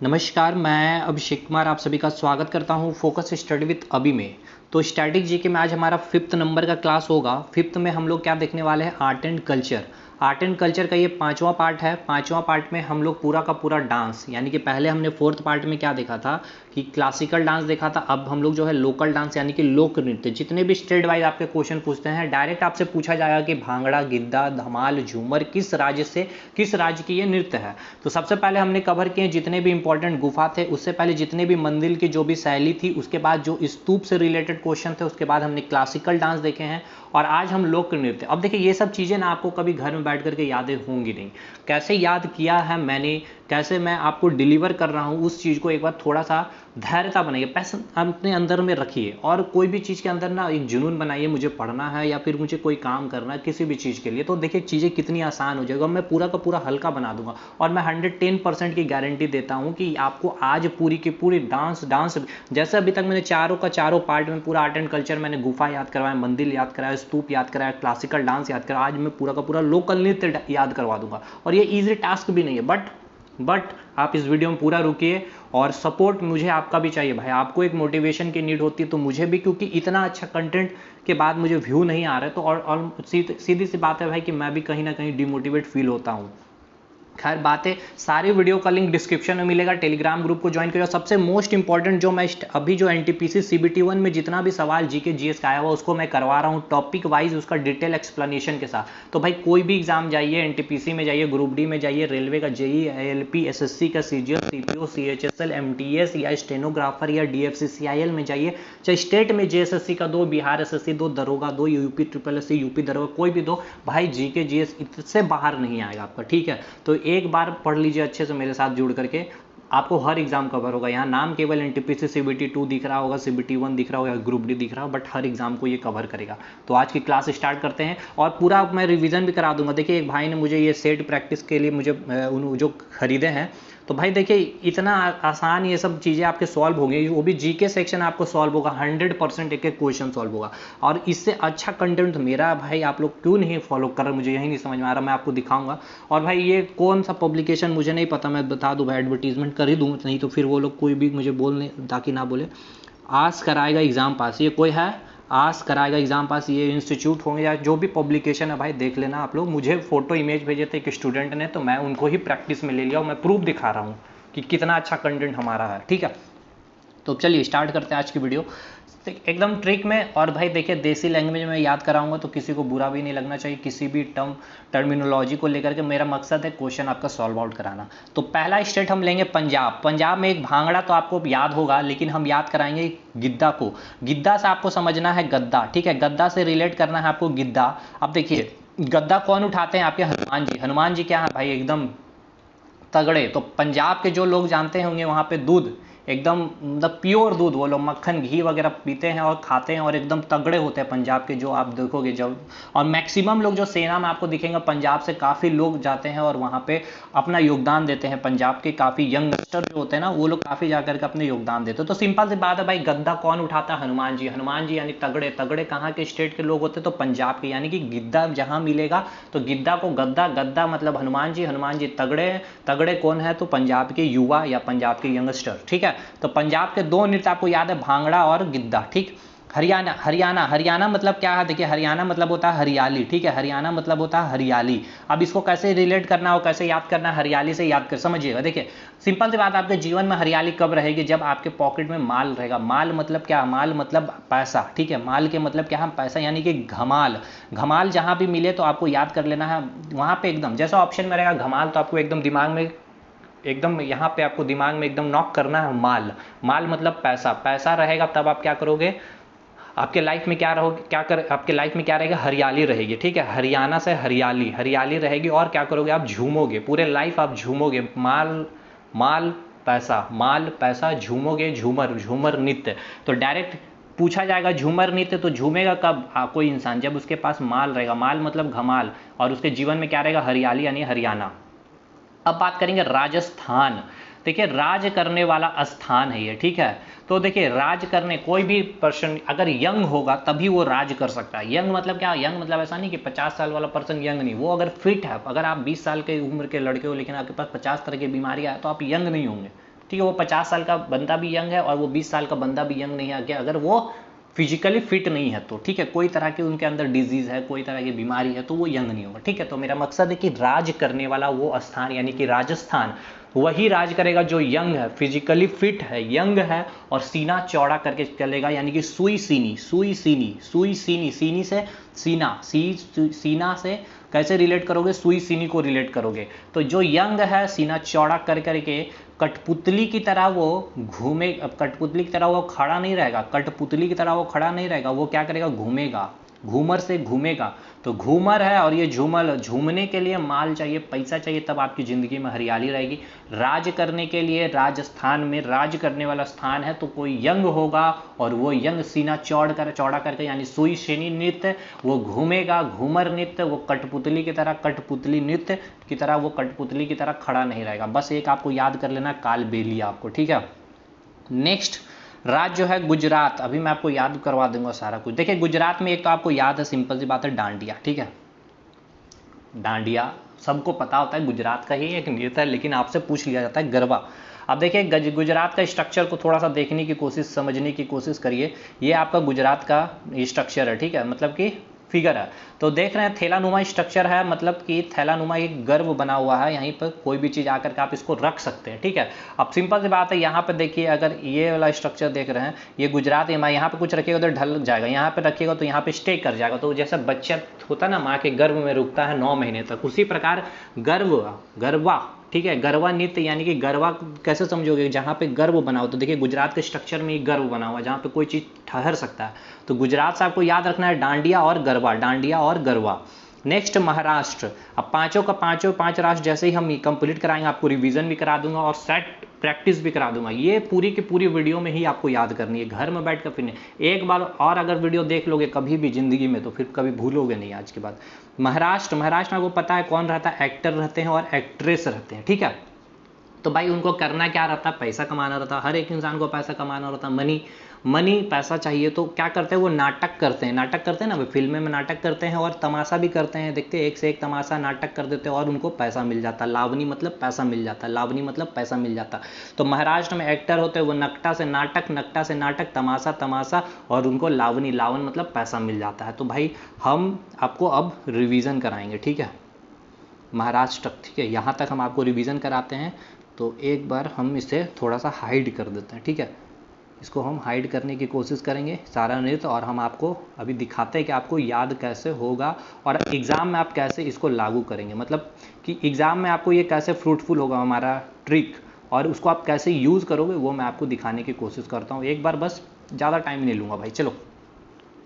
नमस्कार, मैं अभिषेक कुमार आप सभी का स्वागत करता हूं फोकस स्टडी विद अभी में। तो स्टैटिक जीके में आज हमारा 5th नंबर का क्लास होगा। 5th में हम लोग क्या देखने वाले हैं, art and culture. Art and culture का ये 5वां पार्ट है। 5वां पार्ट में हम लोग पूरा का पूरा डांस, यानी कि पहले हमने 4th पार्ट में क्या देखा था कि क्लासिकल डांस देखा था। अब हम लोग जो है लोकल डांस यानी कि लोक नृत्य, जितने भी स्टेट वाइज आपके क्वेश्चन पूछते हैं डायरेक्ट आपसे पूछा जाएगा कि भांगड़ा, गिद्धा, धमाल, झूमर किस राज्य की ये नृत्य है। तो सबसे पहले हमने कवर किए जितने भी इंपॉर्टेंट गुफा थे, उससे पहले जितने भी मंदिर की जो भी शैली थी, उसके बाद जो स्तूप से रिलेटेड क्वेश्चन थे, उसके बाद हमने क्लासिकल डांस देखे हैं और आज हम लोक नृत्य। अब देखिए ये सब चीज़ें ना आपको कभी घर में बैठ करके यादें होंगी नहीं। कैसे याद किया है मैंने, कैसे मैं आपको डिलीवर कर रहा हूँ, उस चीज़ को एक बार थोड़ा सा धैर्यता बनाइए, पैशन अपने अंदर में रखिए और कोई भी चीज़ के अंदर ना एक जुनून बनाइए, मुझे पढ़ना है या फिर मुझे कोई काम करना है किसी भी चीज़ के लिए। तो देखिए चीज़ें कितनी आसान हो जाएगा, मैं पूरा का पूरा हल्का बना दूंगा और मैं 110% की गारंटी देता हूँ कि आपको आज पूरी की पूरी डांस जैसे अभी तक मैंने चारों का चारों पार्ट में पूरा आर्ट एंड कल्चर मैंने गुफा याद करवाया, मंदिर याद कराया, स्तूप याद कराया, क्लासिकल डांस याद कराया, आज मैं पूरा का पूरा लोकल नृत्य याद करवा दूंगा। और ये ईजी टास्क भी नहीं है, बट आप इस वीडियो में पूरा रुकिए और सपोर्ट मुझे आपका भी चाहिए भाई। आपको एक मोटिवेशन की नीड होती है तो मुझे भी, क्योंकि इतना अच्छा कंटेंट के बाद मुझे व्यू नहीं आ रहा है तो और सीधी सी बात है भाई कि मैं भी कहीं ना कहीं डिमोटिवेट फील होता हूँ। खैर बातें, सारी वीडियो का लिंक डिस्क्रिप्शन में मिलेगा, टेलीग्राम ग्रुप को ज्वाइन करिए। सबसे मोस्ट इंपॉर्टेंट जो मैं अभी जो एनटीपीसी सीबीटी 1 में जितना भी सवाल जीके जीएस का आया हुआ उसको मैं करवा रहा हूँ टॉपिक वाइज, उसका डिटेल एक्सप्लेनेशन के साथ। तो भाई कोई भी एग्जाम जाइए, एनटीपीसी में जाइए, ग्रुप डी में जाइए, रेलवे का जेई, एएलपी, एसएससी का सीजीएल, सीपीओ, सीएचएसएल, एमटीएस या स्टेनोग्राफर या डीएफसीसीआईएल में जाइए, चाहे स्टेट में जेएसएससी का दो, बिहार एसएससी दो, दरोगा दो, यूपी ट्रिपल एससी, यूपी दरोगा, कोई भी दो भाई, जीके जीएस इससे बाहर नहीं आएगा आपका, ठीक है। तो एक बार पढ़ लीजिए अच्छे से मेरे साथ जुड़ करके, आपको हर एग्जाम कवर होगा। यहाँ नाम केवल एनटीपीसी सीबीटी 2 दिख रहा होगा, सीबीटी 1 दिख रहा होगा, ग्रुप डी दिख रहा होगा, बट हर एग्जाम को ये कवर करेगा। तो आज की क्लास स्टार्ट करते हैं और पूरा मैं रिवीजन भी करा दूंगा। देखिए एक भाई ने मुझे ये सेट प्रैक्टिस के लिए मुझे जो खरीदे हैं, तो भाई देखिए इतना आसान ये सब चीज़ें आपके सॉल्व होंगी, वो भी जीके सेक्शन आपको सॉल्व होगा 100%, एक एक क्वेश्चन सॉल्व होगा। और इससे अच्छा कंटेंट मेरा भाई आप लोग क्यों नहीं फॉलो कर रहे, मुझे यही नहीं समझ में आ रहा, मैं आपको दिखाऊंगा। और भाई ये कौन सा पब्लिकेशन मुझे नहीं पता, मैं बता दूं भाई, एडवर्टीजमेंट कर ही दूँ, नहीं तो फिर वो लोग कोई भी मुझे बोलने ताकि ना बोले। आस कराएगा एग्जाम पास, ये कोई है आस कराएगा एग्जाम पास, ये इंस्टीट्यूट होंगे या जो भी पब्लिकेशन है भाई देख लेना आप लोग। मुझे फोटो इमेज भेजे थे एक स्टूडेंट ने, तो मैं उनको ही प्रैक्टिस में ले लिया और मैं प्रूफ दिखा रहा हूँ कि कितना अच्छा कंटेंट हमारा है, ठीक है। तो चलिए स्टार्ट करते हैं आज की वीडियो एकदम ट्रिक में। और भाई देखिए देसी लैंग्वेज में याद कराऊंगा तो किसी को बुरा भी नहीं लगना चाहिए, किसी भी टर्मिनोलॉजी को लेकर के। मेरा मकसद है क्वेश्चन आपका सॉल्व आउट कराना। तो पहला स्टेट हम लेंगे पंजाब। पंजाब में एक भांगड़ा तो आपको याद होगा, लेकिन हम याद कराएंगे गिद्दा को। गिद्दा से आपको समझना है गद्दा, ठीक है, गद्दा से रिलेट करना है आपको गिद्दा। अब देखिए गद्दा कौन उठाते हैं, आपके हनुमान जी। हनुमान जी क्या है भाई, एकदम तगड़े। तो पंजाब के जो लोग जानते होंगे वहाँ पे दूध एकदम मतलब प्योर दूध, वो लोग मक्खन घी वगैरह पीते हैं और खाते हैं और एकदम तगड़े होते हैं पंजाब के, जो आप देखोगे जब। और मैक्सिमम लोग जो सेना में आपको दिखेंगे पंजाब से काफ़ी लोग जाते हैं और वहाँ पे अपना योगदान देते हैं। पंजाब के काफ़ी यंगस्टर जो होते हैं ना, वो लोग काफ़ी जाकर के अपने योगदान देते हैं। तो सिंपल सी बात है भाई, गद्दा कौन उठाता है, हनुमान जी। हनुमान जी यानी तगड़े। तगड़े कहाँ के स्टेट के लोग होते हैं, तो पंजाब के, यानी कि गिद्दा जहाँ मिलेगा तो गिद्दा को गद्दा, गद्दा मतलब हनुमान जी, हनुमान जी तगड़े। तगड़े कौन है, तो पंजाब के युवा या पंजाब के यंगस्टर, ठीक है। तो पंजाब के दो नृत्य आपको याद है, भांगड़ा और गिद्दा, ठीक। हरियाणा, हरियाणा, हरियाणा मतलब क्या है, देखिए हरियाणा मतलब होता है हरियाली, ठीक है, हरियाणा मतलब होता है हरियाली। अब इसको कैसे रिलेट करना हो, कैसे याद करना है, हरियाली से याद कर, समझिएगा। देखिए सिंपल सी बात, आपके जीवन में हरियाली कब रहेगी, जब आपके पॉकेट में माल रहेगा। माल मतलब क्या, माल मतलब पैसा, ठीक है। माल के मतलब क्या है, पैसा, यानी कि घमाल। घमाल जहां भी मिले तो आपको याद कर लेना है वहां पे एकदम, जैसा ऑप्शन में रहेगा घमाल तो आपको एकदम दिमाग में, एकदम यहाँ पे आपको दिमाग में एकदम नॉक करना है माल। माल मतलब पैसा। पैसा रहेगा तब आप क्या करोगे, आपके लाइफ में क्या रहोगे, आपके लाइफ में क्या रहेगा, हरियाली रहेगी, ठीक है। हरियाणा से हरियाली, हरियाली रहेगी और क्या करोगे आप, झूमोगे, पूरे लाइफ आप झूमोगे। माल, माल पैसा, माल पैसा, झूमोगे, झूमर, झूमर नृत्य। तो डायरेक्ट पूछा जाएगा झूमर नृत्य तो झूमेगा कब कोई इंसान, जब उसके पास माल रहेगा। माल मतलब घमाल, और उसके जीवन में क्या रहेगा, हरियाली, यानी हरियाणा। अब बात करेंगे राजस्थान। देखिए राज करने वाला स्थान है ये, ठीक है। तो देखिए राज करने, कोई भी पर्सन अगर यंग होगा तभी वो राज कर सकता है। यंग मतलब क्या, यंग मतलब ऐसा नहीं कि 50 साल वाला पर्सन यंग नहीं, वो अगर फिट है, अगर आप 20 साल के उम्र के लड़के हो लेकिन आपके पास 50 तरह की बीमारियां है तो आप यंग नहीं होंगे, ठीक है। वो 50 साल का बंदा भी यंग है और वो 20 साल का बंदा भी यंग नहीं है अगर वो फिजिकली फिट नहीं है तो, ठीक है। कोई तरह की उनके अंदर डिजीज है, कोई तरह की बीमारी है तो वो यंग नहीं होगा, ठीक है। तो मेरा मकसद है कि राज करने वाला वो स्थान यानी कि राजस्थान वही राज करेगा जो यंग है, फिजिकली फिट है, यंग है और सीना चौड़ा करके चलेगा, यानी कि सुई सीनी, सुई सीनी, सुई सीनी, सीनी से सीना, सीना से कैसे रिलेट करोगे, सुई सीनी को रिलेट करोगे। तो जो यंग है सीना चौड़ा कर करके कठपुतली की तरह वो घूमे, अब कठपुतली की तरह वो खड़ा नहीं रहेगा, कठपुतली की तरह वो खड़ा नहीं रहेगा, वो क्या करेगा, घूमेगा, घूमर से घूमेगा। तो घूमर है और ये झूमर, झूमने के लिए माल चाहिए, पैसा चाहिए, तब आपकी जिंदगी में हरियाली रहेगी। राज करने के लिए राजस्थान में राज करने वाला स्थान है तो कोई यंग होगा और वो यंग सीना चौड़ा करके यानी सुई सीनी नृत्य वो घूमेगा, घूमर नृत्य, वो कठपुतली की तरह, कठपुतली नृत्य की तरह वो कठपुतली की तरह खड़ा नहीं रहेगा। बस एक आपको याद कर लेना, कालबेलिया आपको, ठीक है। नेक्स्ट राज्य जो है गुजरात, अभी मैं आपको याद करवा दूंगा सारा कुछ। देखिए गुजरात में एक तो आपको याद है, सिंपल सी बात है, डांडिया, ठीक है। डांडिया सबको पता होता है, गुजरात का ही एक नृत्य है, लेकिन आपसे पूछ लिया जाता है गरबा। अब देखिए गुजरात का स्ट्रक्चर को थोड़ा सा देखने की कोशिश, समझने की कोशिश करिए। ये आपका गुजरात का स्ट्रक्चर है, ठीक है, मतलब कि फिगर है। तो देख रहे हैं थैलानुमा स्ट्रक्चर है, मतलब कि थैलानुमा एक गर्व बना हुआ है, यहीं पर कोई भी चीज़ आकर के आप इसको रख सकते हैं, ठीक है। अब सिंपल सी बात है, यहाँ पे देखिए, अगर ये वाला स्ट्रक्चर देख रहे हैं, ये गुजरात है, यहाँ पे कुछ रखिएगा तो ढल जाएगा, यहाँ पे रखिएगा तो यहाँ पे स्टे कर जाएगा। तो जैसे बच्चा होता है ना, माँ के गर्भ में रुकता है 9 महीने तक, उसी प्रकार गरबा, ठीक है, गरबा नृत्य, यानी कि गरबा कैसे समझोगे, जहाँ पे गर्व बना हो। तो देखिए गुजरात के स्ट्रक्चर में ही गर्व बना हुआ है, जहाँ पे कोई चीज़ ठहर सकता है। तो गुजरात से आपको याद रखना है डांडिया और गरबा, डांडिया और गरबा। नेक्स्ट महाराष्ट्र। अब पांचों का पांचों 5 राष्ट्र जैसे ही हम कंप्लीट कराएंगे, आपको रिवीजन भी करा दूंगा और सेट प्रैक्टिस भी करा दूंगा। ये पूरी की पूरी वीडियो में ही आपको याद करनी है, घर में बैठ कर फिर नहीं। एक बार और अगर वीडियो देख लोगे कभी भी जिंदगी में तो फिर कभी भूलोगे नहीं आज के बाद। महाराष्ट्र में आपको पता है कौन रहता है, एक्टर रहते हैं और एक्ट्रेस रहते हैं, ठीक है। तो भाई उनको करना क्या रहता है, पैसा कमाना रहता है, हर एक इंसान को पैसा कमाना रहता है, मनी पैसा चाहिए। तो क्या करते हैं वो, नाटक करते हैं ना, फिल्में में नाटक करते हैं और तमाशा भी करते हैं, देखते हैं एक से एक तमाशा नाटक कर देते हैं और उनको पैसा मिल जाता है। लावनी मतलब पैसा मिल जाता है, लावनी मतलब पैसा मिल जाता है। तो महाराष्ट्र में एक्टर होते हैं वो नकटा से नाटक, तमाशा और उनको लावनी मतलब पैसा मिल जाता है। तो भाई हम आपको अब रिवीजन कराएंगे, ठीक है, महाराष्ट्र तक, ठीक है, यहाँ तक हम आपको रिवीजन कराते हैं। तो एक बार हम इसे थोड़ा सा हाइड कर देते हैं, ठीक है, इसको हम हाइड करने की कोशिश करेंगे सारा नृत्य, और हम आपको अभी दिखाते हैं कि आपको याद कैसे होगा और एग्ज़ाम में आप कैसे इसको लागू करेंगे, मतलब कि एग्ज़ाम में आपको ये कैसे फ्रूटफुल होगा हमारा ट्रिक, और उसको आप कैसे यूज़ करोगे वो मैं आपको दिखाने की कोशिश करता हूँ। एक बार बस, ज़्यादा टाइम नहीं लूँगा भाई, चलो।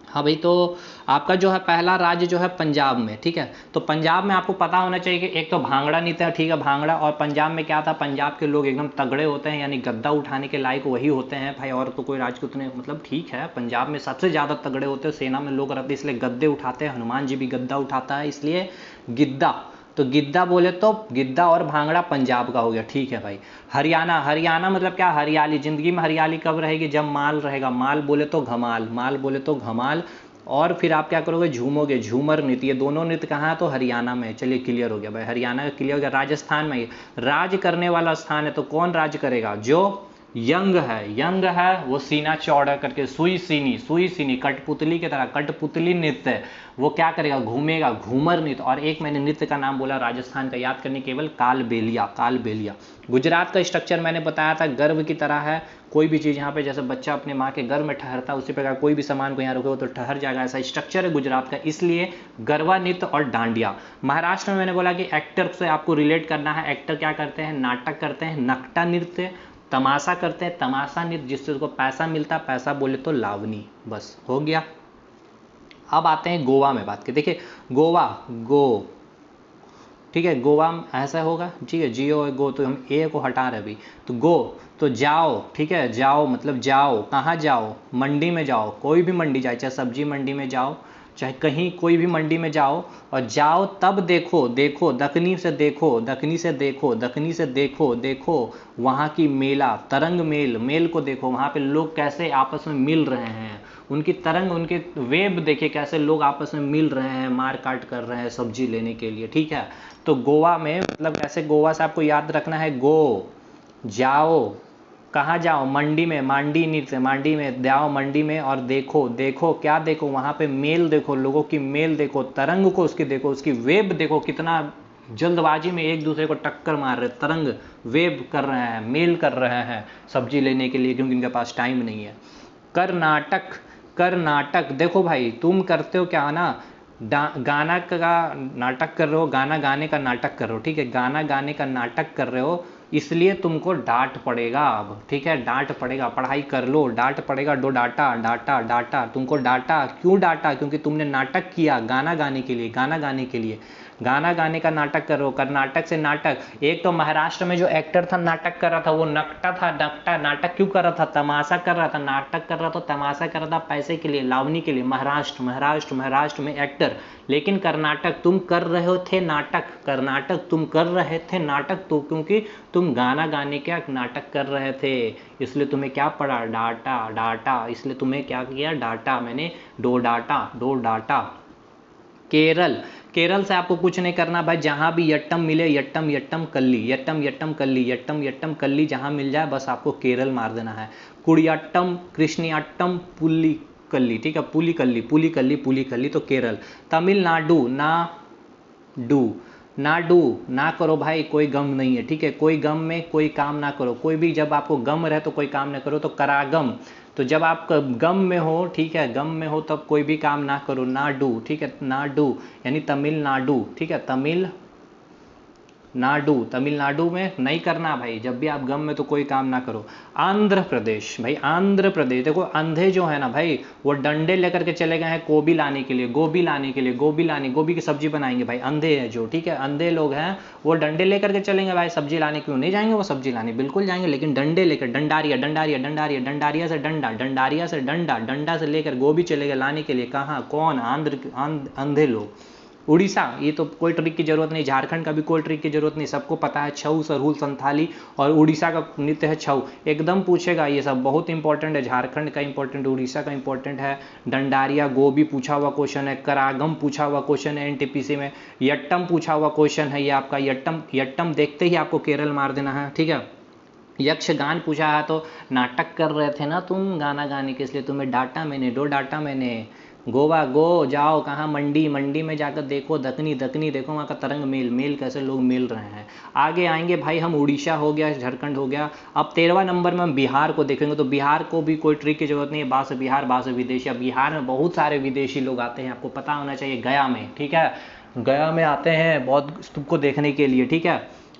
हाँ भाई, तो आपका जो है पहला राज्य जो है पंजाब में, ठीक है। तो पंजाब में आपको पता होना चाहिए कि एक तो भांगड़ा नृत्य है, ठीक है, भांगड़ा। और पंजाब में क्या था, पंजाब के लोग एकदम तगड़े होते हैं, यानी गद्दा उठाने के लायक वही होते हैं भाई, और तो कोई राज्य को उतने, मतलब ठीक है, पंजाब में सबसे ज़्यादा तगड़े होते हैं, सेना में लोग रहते हैं इसलिए गद्दे उठाते हैं, हनुमान जी भी गद्दा उठाता है इसलिए गिद्दा। तो गिद्दा बोले तो गिद्दा और भांगड़ा पंजाब का हो गया, ठीक है भाई। हरियाणा मतलब क्या, हरियाली। जिंदगी में हरियाली कब रहेगी, जब माल रहेगा, माल बोले तो घमाल। और फिर आप क्या करोगे, झूमोगे, झूमर नृत्य। ये दोनों नृत्य कहाँ है, तो हरियाणा में। चलिए क्लियर हो गया भाई, हरियाणा का क्लियर हो गया। राजस्थान में राज करने वाला स्थान है, तो कौन राज करेगा, जो यंग है वो सीना चौड़ा करके, सुई सीनी कठपुतली की तरह, कठपुतली नृत्य वो क्या करेगा, घूमेगा, घूमर नृत्य। और एक मैंने नृत्य का नाम बोला राजस्थान का, याद करने केवल, कालबेलिया। गुजरात का स्ट्रक्चर मैंने बताया था, गर्व की तरह है। कोई भी चीज़ यहाँ पे जैसे बच्चा अपने माँ के गर्भ में ठहरता है, उसी प्रकार कोई भी सामान को यहाँ रखोगे तो ठहर जाएगा, ऐसा स्ट्रक्चर है गुजरात का, इसलिए गरबा नृत्य और डांडिया। महाराष्ट्र में मैंने बोला कि एक्टर से आपको रिलेट करना है। एक्टर क्या करते हैं, नाटक करते हैं, नकटा नृत्य, तमाशा करते हैं, तमाशा नृत्य, जिससे उसको पैसा मिलता है, पैसा बोले तो लावनी। बस हो गया। अब आते हैं गोवा में बात करें। देखिए गो, ठीक है, गोवा में ऐसा होगा, ठीक है, जियो गो, तो हम ए को हटा रहे अभी, तो गो तो जाओ, ठीक है, जाओ मतलब जाओ, कहाँ जाओ, मंडी में जाओ, कोई भी मंडी जाए, चाहे सब्जी मंडी में जाओ, चाहे कहीं कोई भी मंडी में जाओ, और जाओ तब देखो, दखनी से देखो वहाँ की मेला, तरंग मेल को देखो, वहाँ पे लोग कैसे आपस में मिल रहे हैं, उनकी तरंग, उनके वेब देखिए कैसे लोग आपस में मिल रहे हैं, मार काट कर रहे हैं सब्जी लेने के लिए, ठीक है। तो गोवा में मतलब कैसे, गोवा से आपको याद रखना है, गो, जाओ, कहाँ जाओ, मंडी में, मांडी नृत्य, मांडी में जाओ, मंडी में और देखो, देखो क्या देखो, वहाँ पे मेल देखो, लोगों की मेल देखो, तरंग को उसकी देखो, उसकी वेब देखो, कितना जल्दबाजी में एक दूसरे को टक्कर मार रहे, तरंग वेब कर रहे हैं, मेल कर रहे हैं सब्जी लेने के लिए, क्योंकि इनके पास टाइम नहीं है। कर्नाटक, कर्नाटक देखो भाई, तुम करते हो क्या ना, गाना का नाटक कर रहे हो, गाना गाने का नाटक कर रहे हो, ठीक है, गाना गाने का नाटक कर रहे हो, इसलिए तुमको डांट पड़ेगा अब, ठीक है, डांट पड़ेगा, पढ़ाई कर लो, डांट पड़ेगा, दो डाटा, डाटा डाटा, तुमको डाटा, क्यों डाटा, क्योंकि तुमने नाटक किया गाना गाने के लिए, गाना गाने के लिए, गाना गाने का नाटक करो। कर्नाटक से नाटक, एक तो महाराष्ट्र में जो एक्टर था नाटक कर रहा था वो नकटा था, नकटा, नाटक क्यों कर रहा था, तमाशा कर रहा था, नाटक कर रहा था, तमाशा कर रहा था, पैसे के लिए, लावनी के लिए। महाराष्ट्र में एक्टर, लेकिन कर्नाटक तुम कर रहे थे नाटक, कर्नाटक तुम कर रहे थे नाटक, तो क्योंकि तुम गाना गाने का नाटक कर रहे थे, इसलिए तुम्हें क्या पड़ा, डाटा, डाटा, इसलिए तुम्हें क्या किया, डाटा, मैंने दो डाटा। केरल, केरल से आपको कुछ नहीं करना भाई, जहां भी यट्टम मिले, यट्टम यट्टम कल्ली, यट्टम यट्टम कल्ली, यट्टम यट्टम कल्ली, जहां मिल जाए बस आपको केरल मार देना है। कुड़ियाट्टम, कृष्णियाट्टम, पुल्ली कल्ली, ठीक है, पुली कल्ली, पुली कल्ली, पुली कल्ली, तो केरल। तमिलनाडु, ना डू, ना डू, ना करो भाई, कोई गम नहीं है, ठीक है, कोई गम में कोई काम ना करो, कोई भी जब आपको गम रहे तो कोई काम ना करो, तो करागम, तो जब आप गम में हो, ठीक है, गम में हो तब कोई भी काम ना करो, ना डू, ठीक है, ना डू यानी तमिलनाडु, ठीक है, तमिलनाडु में नहीं करना भाई, जब भी आप गम में तो कोई काम ना करो। आंध्र प्रदेश, भाई आंध्र प्रदेश देखो, अंधे जो है ना भाई, वो डंडे लेकर के चले गए हैं गोभी लाने के लिए, गोभी लाने के लिए, गोभी की सब्जी बनाएंगे भाई, अंधे हैं जो, ठीक है, अंधे लोग हैं, वो डंडे लेकर के चलेंगे भाई सब्जी लाने, क्यों नहीं जाएंगे वो सब्जी लाने, बिल्कुल जाएंगे, लेकिन डंडे लेकर, डंडारिया से डंडा, डंडारिया से डंडा, डंडा से लेकर गोभी चले गए लाने के लिए, कहाँ, कौन, अंधे लोग। उड़ीसा, ये तो कोई ट्रिक की जरूरत नहीं, झारखंड का भी कोई ट्रिक की जरूरत नहीं, सबको पता है, छऊ, सरहुल, संथाली, और उड़ीसा का नृत्य है छऊ, एकदम पूछेगा ये सब, बहुत इंपॉर्टेंट है, झारखंड का इंपॉर्टेंट, उड़ीसा का इंपॉर्टेंट है। डंडारिया, गोभी पूछा हुआ क्वेश्चन है, करागम पूछा हुआ क्वेश्चन है एनटीपीसी में, यट्टम पूछा हुआ क्वेश्चन है, ये आपका यट्टम, यट्टम देखते ही आपको केरल मार देना है, ठीक है। यक्षगान पूछा है, तो नाटक कर रहे थे ना तुम गाना गाने के, इसलिए तुम्हें डाटा मैंने, दो डाटा मैंने। गोवा, गो जाओ, कहाँ, मंडी, मंडी में जाकर देखो, दकनी, दकनी देखो, वहाँ का तरंग मेल, मेल कैसे लोग मिल रहे हैं। आगे आएंगे भाई हम, उड़ीसा हो गया, झारखंड हो गया, अब 13वां नंबर में हम बिहार को देखेंगे, तो बिहार को भी कोई ट्रिक की जरूरत नहीं है, बाहर से बिहार, बाहर से विदेशी, अब बिहार में बहुत सारे विदेशी लोग आते हैं, आपको पता होना चाहिए, गया में, ठीक है, गया में आते हैं बहुत स्तूप को देखने के लिए, ठीक है,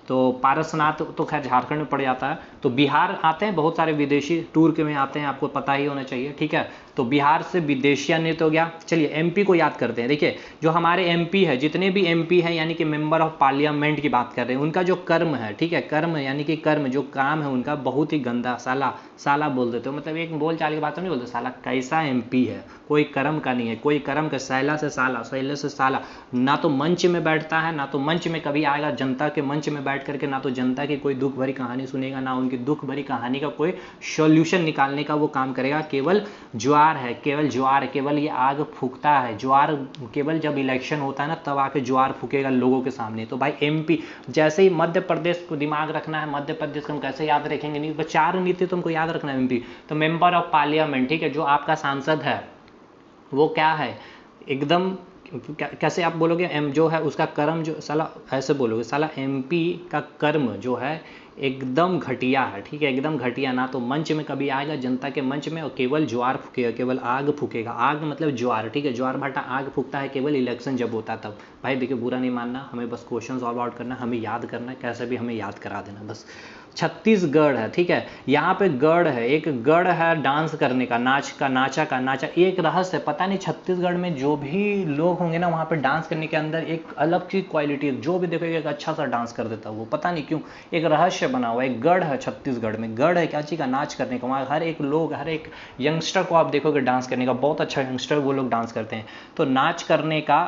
तो पारसनाथ तो खैर झारखंड में पड़ जाता है, तो बिहार आते हैं बहुत सारे विदेशी, टूर के में आते हैं, आपको पता ही होना चाहिए, ठीक है, तो बिहार से विदेशिया नृत्य हो गया। चलिए एमपी को याद करते हैं, देखिए जो हमारे एमपी है, जितने भी एमपी है यानी कि मेंबर ऑफ पार्लियामेंट की बात कर रहे हैं, उनका जो कर्म है, ठीक है, कर्म यानी कि कर्म, जो काम है उनका बहुत ही गंदा, साला, साला बोल देते हो, मतलब एक बोल चाल की बात नहीं बोलते, साला कैसा एमपी है, कोई कर्म का नहीं है, कोई कर्म का, सैला से साला, सैले से साला, ना तो मंच में बैठता है, ना तो मंच में कभी आएगा, जनता के मंच में बैठ करके ना तो जनता की कोई दुख भरी कहानी सुनेगा, ना उनकी दुख भरी कहानी का कोई सॉल्यूशन निकालने का वो काम करेगा, केवल ज्वार है, केवल ज्वार है, केवल ये आग फूकता है, ज्वार केवल जब इलेक्शन होता है ना तब आके ज्वार फूकेगा लोगों के सामने। तो भाई एमपी, जैसे ही मध्य प्रदेश को दिमाग रखना है, मध्य प्रदेश को हम कैसे याद रखेंगे, नहीं, बस 4 नीति तुमको याद रखना है एमपी, तो मेंबर ऑफ पार्लियामेंट, ठीक है, जो आपका सांसद है वो क्या है, एकदम कैसे आप बोलोगे, एम जो है उसका कर्म, जो साला ऐसे बोलोगे, साला एमपी का कर्म जो है एकदम घटिया है, ठीक है, एकदम घटिया, ना तो मंच में कभी आएगा जनता के मंच में, और केवल ज्वार फूकेगा, केवल आग फूकेगा, आग मतलब ज्वार, ठीक है, ज्वार भाटा आग फूकता है केवल इलेक्शन जब होता है तब। भाई देखिए बुरा नहीं मानना, हमें बस क्वेश्चन सॉल्व आउट करना, हमें याद करना है, कैसे भी हमें याद करा देना बस। छत्तीसगढ़ है, ठीक है, यहाँ पे गढ़ है, एक गढ़ है डांस करने का, नाचा, एक रहस्य है, पता नहीं छत्तीसगढ़ में जो भी लोग होंगे ना वहाँ पे डांस करने के अंदर एक अलग सी क्वालिटी है, जो भी देखोगे एक अच्छा सा डांस कर देता है वो, पता नहीं क्यों, एक रहस्य बना हुआ है, एक गढ़ है छत्तीसगढ़ में, गढ़ है क्या चीज़ का, नाच करने का, वहाँ हर एक लोग, हर एक यंगस्टर को आप देखोगे डांस करने का, बहुत अच्छा यंगस्टर वो लोग डांस करते हैं, तो नाच करने का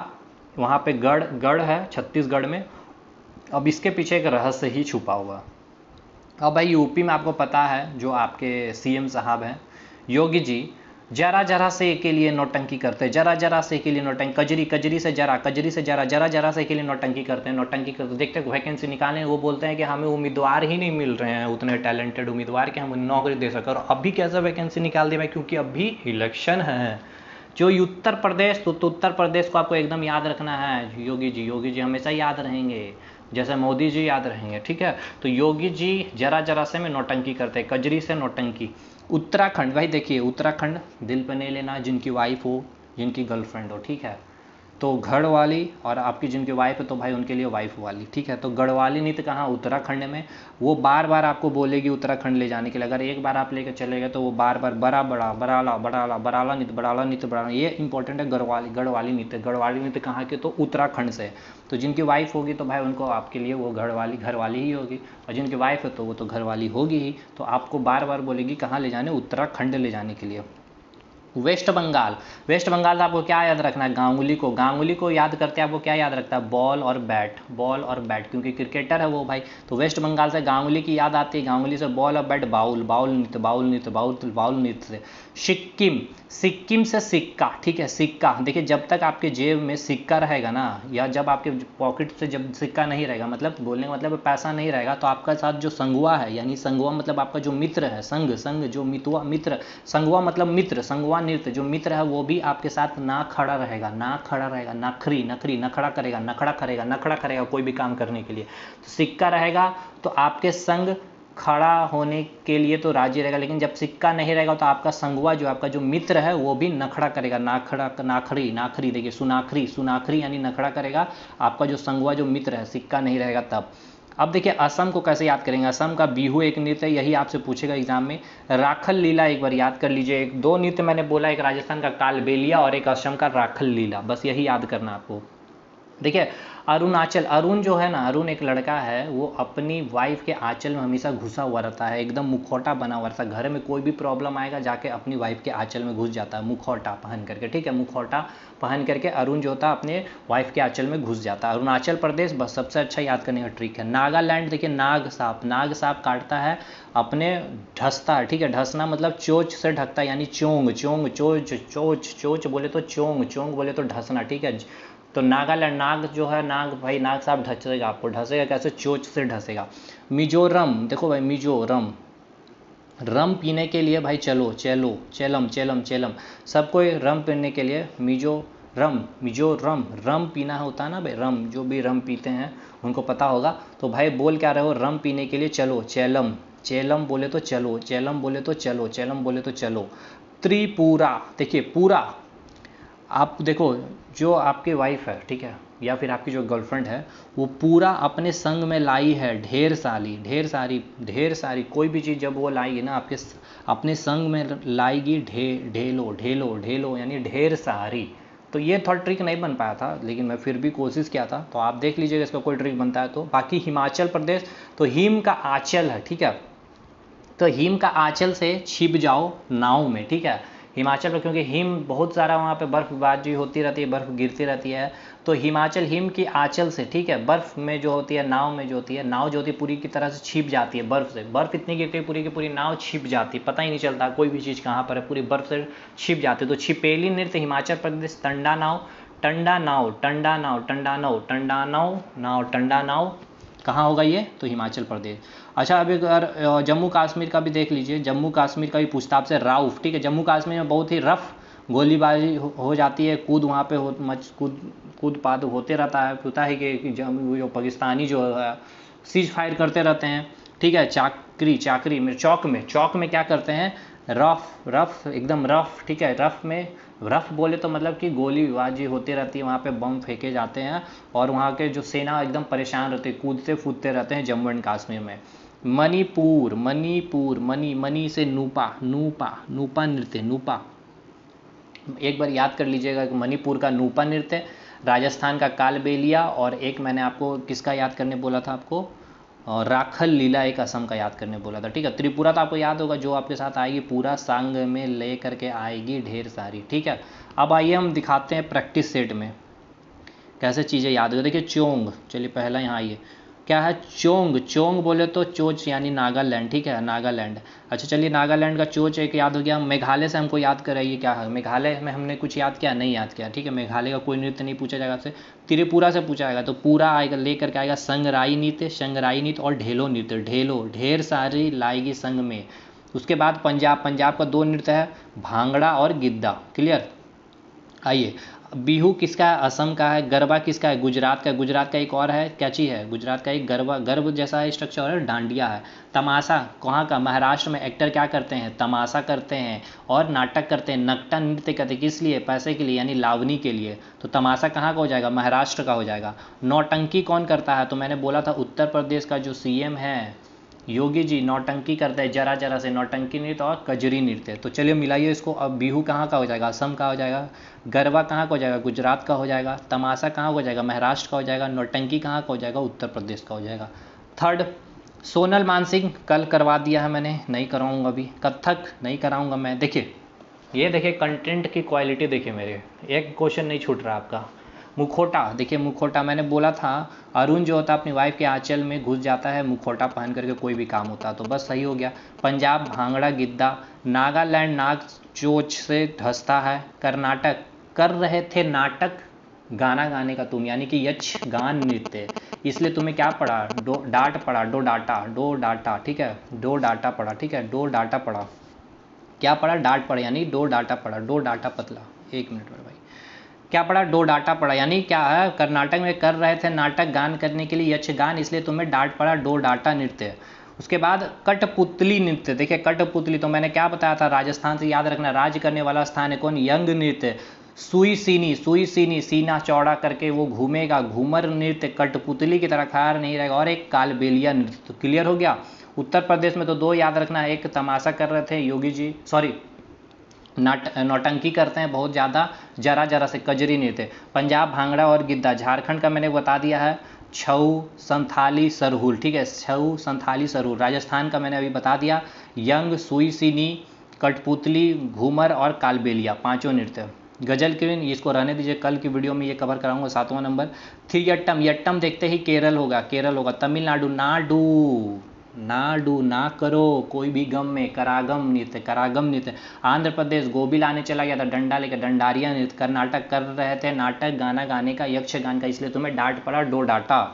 वहाँ पे गढ़ है छत्तीसगढ़ में। अब इसके पीछे एक रहस्य ही छुपा हुआ। अब भाई यूपी में आपको पता है जो आपके सीएम साहब हैं योगी जी, जरा जरा से के लिए नौटंकी करते हैं, जरा जरा से के लिए नौटंकी, कजरी कजरी से जरा, कजरी से जरा, जरा जरा से के लिए नौटंकी करते हैं, नौटंकी करते हैं। देखते हैं वैकेंसी निकालें, वो बोलते हैं कि हमें उम्मीदवार ही नहीं मिल रहे हैं उतने टैलेंटेड उम्मीदवार कि हम नौकरी दे सकें। और अभी कैसे वैकेंसी निकाल दी भाई, क्योंकि अभी इलेक्शन है। जो उत्तर प्रदेश, तो उत्तर प्रदेश को आपको एकदम याद रखना है। योगी जी हमेशा याद रहेंगे, जैसे मोदी जी याद रहेंगे, ठीक है। तो योगी जी जरा जरा से में नौटंकी करते हैं, कजरी से नौटंकी। उत्तराखंड, भाई देखिए उत्तराखंड दिल पे नहीं लेना, जिनकी वाइफ हो, जिनकी गर्लफ्रेंड हो, ठीक है। तो गढ़वाली, और आपकी जिनकी वाइफ है तो भाई उनके लिए वाइफ वाली, ठीक है। तो गढ़वाली नृत्य कहाँ, उत्तराखंड में। वो बार बार आपको बोलेगी उत्तराखंड ले जाने के लिए। अगर एक बार आप लेकर चले गए तो वो बार बार बड़ा बड़ा बराला बड़ाला बराला नृत्य, बड़ाला नृत्य, बड़ाला, ये इंपॉर्टेंट है। गढ़वाली नृत्य, गढ़वाली नृत्य कहाँ के, तो उत्तराखंड से। तो जिनकी वाइफ होगी तो भाई उनको, आपके लिए वो घरवाली ही होगी, और जिनकी वाइफ है तो वो तो घरवाली होगी ही। तो आपको बार बार बोलेगी कहाँ ले जाने, उत्तराखंड ले जाने के लिए। वेस्ट बंगाल, वेस्ट बंगाल से आपको क्या याद रखना है, गांगुली को याद करते हैं। आपको क्या याद रखता है, बॉल और बैट, क्योंकि क्रिकेटर है वो भाई। तो वेस्ट बंगाल से गांगुली की याद आती है, गांगुली से बॉल और बैट, बाउल नृत्य से। सिक्किम से सिक्का, ठीक है, सिक्का। देखिए जब तक आपके जेब में सिक्का रहेगा ना, या जब आपके पॉकेट से जब सिक्का नहीं रहेगा, मतलब बोलने का मतलब पैसा नहीं रहेगा, तो आपका साथ जो संगवा है, यानी संगवा मतलब आपका जो मित्र है, संग जो मितवा मित्र, संगवा मतलब मित्र, संगवा नृत्य, जो मित्र है वो भी आपके साथ ना खड़ा रहेगा, नखड़ा करेगा कोई भी काम करने के लिए। तो सिक्का रहेगा तो आपके संग खड़ा होने के लिए तो राजी रहेगा, लेकिन जब सिक्का नहीं रहेगा तो आपका संगवा, जो आपका जो मित्र है, वो भी नखड़ा करेगा, नाखरी, देखिए सुनाखरी यानी नखड़ा करेगा आपका जो संगवा, जो मित्र है, सिक्का नहीं रहेगा तब। अब देखिए असम को कैसे याद करेंगे, असम का बिहू एक नृत्य है, यही आपसे पूछेगा एग्जाम में। राखल लीला एक बार याद कर लीजिए। एक दो नृत्य मैंने बोला, एक राजस्थान का कालबेलिया और एक असम का राखल लीला, बस यही याद करना आपको। देखिए अरुणाचल, अरुण जो है ना, अरुण एक लड़का है, वो अपनी वाइफ के आंचल में हमेशा घुसा हुआ रहता है, एकदम मुखौटा बना हुआ रहता है। घर में कोई भी प्रॉब्लम आएगा जाके अपनी वाइफ के आंचल में घुस जाता है, मुखौटा पहन करके, ठीक है। मुखौटा पहन करके अरुण जो होता है अपने वाइफ के आंचल में घुस जाता है। अरुणाचल प्रदेश बस सबसे अच्छा याद करने का ट्रिक है। नागालैंड, देखिए नाग सांप काटता है अपने, ढसता है, ठीक है। ढसना मतलब चोंच से ढकता है, यानी चोंच बोले तो चोंग बोले तो ढसना, ठीक है। तो नागालैंड, नाग जो है, नाग साहब ढसेगा आपको, ढसेगा कैसे, चोंच से ढसेगा। मिजोरम, देखो भाई मिजोरम, रम पीने के लिए भाई चेलम, सबको रम पीने के लिए मिजोरम, रम पीना होता है ना भाई, रम, जो भी रम पीते हैं उनको पता होगा। तो भाई बोल क्या रहे हो, रम पीने के लिए चलो, चेलम बोले तो चलो। त्रिपुरा, देखिए पूरा, आप देखो जो आपकी वाइफ है, ठीक है, या फिर आपकी जो गर्लफ्रेंड है, वो पूरा अपने संग में लाई है ढेर सारी कोई भी चीज़ जब वो लाएगी ना आपके अपने संग में लाएगी, ढेलो यानी ढेर सारी। तो ये थोड़ा ट्रिक नहीं बन पाया था, लेकिन मैं फिर भी कोशिश किया था, तो आप देख लीजिएगा इसका कोई ट्रिक बनता है तो। बाकी हिमाचल प्रदेश, तो हिम का आंचल है, ठीक है। तो हिम का आंचल से छिप जाओ नाव में, ठीक है। हिमाचल में क्योंकि हिम बहुत सारा वहाँ पे बर्फबारी होती रहती है, बर्फ़ गिरती रहती है, तो हिमाचल हिम की आंचल से, ठीक है, बर्फ़ में जो होती है, नाव में जो होती है, नाव जो होती है पूरी की तरह से छिप जाती है बर्फ़ से। बर्फ़ इतनी गिरती है पूरी की पूरी नाव छिप जाती है, पता ही नहीं चलता कोई भी चीज़ कहाँ पर है, पूरी बर्फ़ से छिप जाती है। तो छिपेली नृत्य हिमाचल प्रदेश, टंडा नाव कहाँ होगा ये, तो हिमाचल प्रदेश। अच्छा अब अगर जम्मू कश्मीर का भी देख लीजिए, जम्मू कश्मीर का भी पूछता आपसे, राउफ, ठीक है। जम्मू कश्मीर में बहुत ही रफ गोलीबारी हो जाती है, वहाँ पे कूद पाद होते रहता है, पता है कि जो पाकिस्तानी जो है सीज फायर करते रहते हैं, ठीक है। चाकरी में चौक में क्या करते हैं, रफ एकदम रफ, ठीक है। रफ बोले तो मतलब कि गोलीबाजी होती रहती है, वहाँ पे बम फेंके जाते हैं, और वहाँ के जो सेना एकदम परेशान रहते हैं, कूदते फूदते रहते हैं जम्मू एंड कश्मीर में। मणिपुर, मनी से नूपा नृत्य, एक बार याद कर लीजिएगा कि मणिपुर का नूपा नृत्य, राजस्थान का कालबेलिया, और एक मैंने आपको किसका याद करने बोला था आपको, और राखल लीला एक असम का याद करने बोला था, ठीक है। त्रिपुरा तो आपको याद होगा, जो आपके साथ आएगी पूरा संग में ले करके आएगी ढेर सारी, ठीक है। अब आइए हम दिखाते हैं प्रैक्टिस सेट में कैसे चीज़ें याद हो। देखिए चोंग, चलिए पहला यहाँ आइए, क्या है, चोंग। चोंग बोले तो चोच यानी नागालैंड, ठीक है, नागालैंड। अच्छा चलिए, नागालैंड का चोच एक याद हो गया। मेघालय से हमको याद कराइए क्या है, मेघालय में हमने कुछ याद किया, नहीं याद किया, ठीक है। मेघालय का कोई नृत्य नहीं पूछा जाएगा आपसे। त्रिपुरा से पूछा जाएगा तो पूरा आएगा, लेकर के आएगा संगराई नृत्य, संगराई नृत्य और ढेलो नृत्य। ढेलो ढेर सारी लाएगी संग में। उसके बाद पंजाब, पंजाब का 2 नृत्य है, भांगड़ा और गिद्दा, क्लियर। आइए, बिहू किसका है, असम का है। गरबा किसका है, गुजरात का। गुजरात का एक और है, क्या चीज़ है, गुजरात का एक गरबा, गर्व जैसा है स्ट्रक्चर है, डांडिया है। तमाशा कहाँ का, महाराष्ट्र में। एक्टर क्या करते हैं, तमाशा करते हैं और नाटक करते हैं। नकटा नृत्य करते हैं, किस लिए, पैसे के लिए, यानी लावनी के लिए। तो तमाशा कहाँ का हो जाएगा, महाराष्ट्र का हो जाएगा। नौटंकी कौन करता है, तो मैंने बोला था उत्तर प्रदेश का जो सीएम है योगी जी नौटंकी करते हैं जरा जरा से, नौटंकी नृत्य और कजरी नृत्य। तो चलिए मिलाइए इसको। अब बिहू कहाँ का हो जाएगा, असम का हो जाएगा। गरबा कहाँ का हो जाएगा, गुजरात का हो जाएगा। तमाशा कहाँ का हो जाएगा, महाराष्ट्र का हो जाएगा। नौटंकी कहाँ का हो जाएगा, उत्तर प्रदेश का हो जाएगा। थर्ड, सोनल मानसिंह कल करवा दिया है मैंने, नहीं कराऊंगा अभी। कथक नहीं कराऊंगा मैं। देखिए ये देखिए कंटेंट की क्वालिटी देखिए, मेरे एक क्वेश्चन नहीं छूट रहा आपका। मुखोटा, देखिए मुखोटा मैंने बोला था, अरुण जो होता है अपनी वाइफ के आंचल में घुस जाता है मुखोटा पहन करके कोई भी काम होता है, तो बस सही हो गया। पंजाब भांगड़ा गिद्दा। नागालैंड नाग चोच से धंसता है। कर्नाटक कर रहे थे नाटक गाना गाने का तुम, यानी कि यक्षगान नृत्य, इसलिए तुम्हें क्या पढ़ा, डाट पढ़ा, डो डाटा, ठीक है, डो डाटा पढ़ा, ठीक है, डो डाटा पढ़ा। क्या पढ़ा, डाट पढ़ा, यानी डो डाटा पढ़ा, डो डाटा पतला। एक मिनट में भाई, क्या पढ़ा, डो डाटा पढ़ा, यानी क्या है, कर्नाटक में कर रहे थे नाटक गान करने के लिए यक्षगान, इसलिए तुम्हें डाट पड़ा, डो डाटा नृत्य। उसके बाद कठपुतली नृत्य। देखिए कठपुतली तो मैंने क्या बताया था, राजस्थान से याद रखना, राज्य करने वाला स्थान है कौन, यंग नृत्य। सुई सीनी, सुई सीनी, सीना चौड़ा करके वो घूमेगा, घूमर नृत्य, कठपुतली की तरह खार नहीं रहेगा। और एक कालबेलिया नृत्य। तो क्लियर हो गया। उत्तर प्रदेश में तो 2 याद रखना है, एक तमाशा कर रहे थे योगी जी, सॉरी नौटंकी करते हैं बहुत ज़्यादा, जरा जरा से कजरी नृत्य। पंजाब भांगड़ा और गिद्दा। झारखंड का मैंने बता दिया है, छऊ संथाली सरहुल, ठीक है, छऊ संथाली सरहुल। राजस्थान का मैंने अभी बता दिया, यंग, सुई सीनी, कठपुतली, घूमर और कालबेलिया, 5 नृत्य। गजल क्वीन, इसको रहने दीजिए, कल की वीडियो में ये कवर कराऊंगा। 7वां नंबर थियट्टम। यट्टम देखते ही केरल होगा, केरल होगा। तमिलनाडु नाडू, नाडू ना करो कोई भी गम में, करागम नृत्य, करागम नृत्य। आंध्र प्रदेश गोबी लाने चला गया था डंडा लेकर, डंडारिया नृत्य। कर्नाटक कर रहे थे नाटक गाना गाने का, यक्षगान का, इसलिए तुम्हें डांट पड़ा, डो डाटा।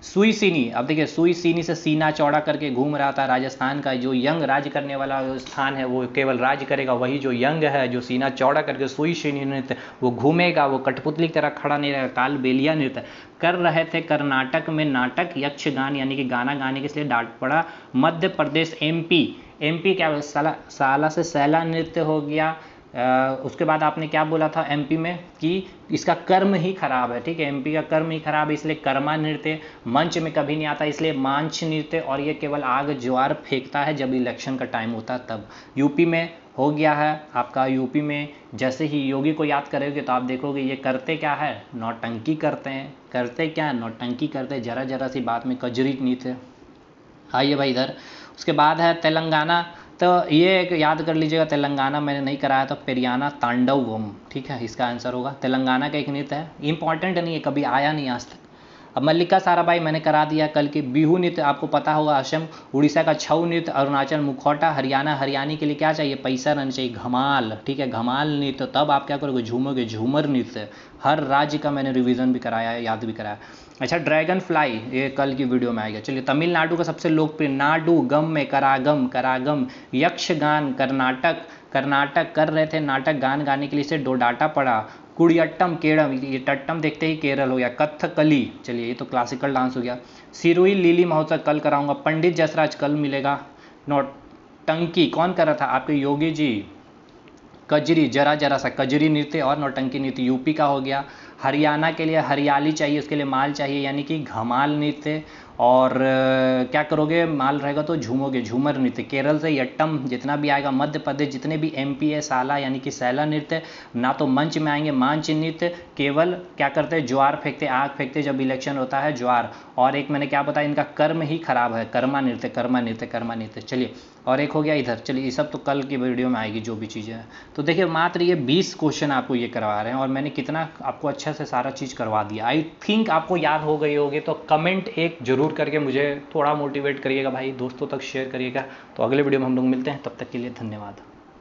सुई सीनी, अब देखिए सुई सीनी से सीना चौड़ा करके घूम रहा था। राजस्थान का जो यंग राज्य करने वाला स्थान है वो केवल राज्य करेगा वही जो यंग है, जो सीना चौड़ा करके सुई सीनी नृत्य वो घूमेगा, वो कठपुतली की तरह खड़ा नहीं रहेगा। कालबेलिया नृत्य कर रहे थे कर्नाटक में नाटक यक्षगान, यानी कि गाना गाने के, इसलिए डांट पड़ा। मध्य प्रदेश एमपी, एमपी क्या, साला से सैला नृत्य हो गया। उसके बाद आपने क्या बोला था एमपी में कि इसका कर्म ही खराब है, ठीक है, एमपी का कर्म ही खराब है, इसलिए कर्मा नृत्य। मंच में कभी नहीं आता, इसलिए मांच नृत्य। और ये केवल आग ज्वार फेंकता है जब इलेक्शन का टाइम होता है तब। यूपी में हो गया है आपका, यूपी में जैसे ही योगी को याद करोगे तो आप देखोगे ये करते क्या है, नौटंकी करते हैं। करते क्या, नौटंकी करते, जरा जरा सी बात में कजरी नृत्य। आइए भाई इधर। उसके बाद है तेलंगाना, तो ये एक याद कर लीजिएगा, तेलंगाना मैंने नहीं कराया, तो पेरियाना तांडवम, ठीक है, इसका आंसर होगा। तेलंगाना का एक नृत्य है, इंपॉर्टेंट नहीं है, कभी आया नहीं आज तक। अब मल्लिका साराभाई मैंने करा दिया कल की। बिहू नृत्य आपको पता होगा, असम। उड़ीसा का छऊ नृत्य, अरुणाचल मुखौटा। हरियाणा, हरियाणी के लिए क्या चाहिए, पैसा रहना चाहिए, धमाल, ठीक है, धमाल नृत्य। तब आप क्या करोगे, झूमोगे, झूमर नृत्य। हर राज्य का मैंने रिवीजन भी कराया है, याद भी कराया। अच्छा, ड्रैगन फ्लाई, ये कल की वीडियो में आएगा। चलिए, तमिलनाडु का सबसे लोकप्रिय नाडु गम में करागम, करागम। यक्षगान कर्नाटक, कर्नाटक कर रहे थे नाटक गान गाने के लिए, से डोडाटा पड़ा। कुड़ियट्टम केरम, ये टट्टम देखते ही केरल हो गया। कथकली, चलिए ये तो क्लासिकल डांस हो गया। सिरोही लिली महोत्सव कल कराऊंगा। पंडित जसराज कल मिलेगा। नौटंकी कौन कर रहा था, आपके योगी जी। कजरी, जरा जरा सा, कजरी नृत्य और नौटंकी नृत्य यूपी का हो गया। हरियाणा के लिए हरियाली चाहिए, उसके लिए माल चाहिए, यानी कि घमाल नृत्य। और क्या करोगे, माल रहेगा तो झूमोगे, झूमर नृत्य। केरल से यट्टम, जितना भी आएगा। मध्य प्रदेश जितने भी एमपी है, साला यानी कि सैला नृत्य। ना तो मंच में आएंगे, मांच नृत्य, केवल क्या करते हैं, ज्वार फेंकते, आग फेंकते जब इलेक्शन होता है, ज्वार। और एक मैंने क्या बताया, इनका कर्म ही खराब है, कर्मा नृत्य, कर्मा नृत्य, कर्मा नृत्य। चलिए, और एक हो गया इधर। चलिए, ये सब तो कल की वीडियो में आएगी जो भी चीज़ें हैं। तो देखिए, मात्र ये 20 क्वेश्चन आपको ये करवा रहे हैं, और मैंने कितना आपको अच्छा से सारा चीज़ करवा दिया। आई थिंक आपको याद हो गई होगी, तो कमेंट एक जरूर ज़रूर करके मुझे थोड़ा मोटिवेट करिएगा भाई, दोस्तों तक शेयर करिएगा। तो अगले वीडियो में हम लोग मिलते हैं, तब तक के लिए धन्यवाद।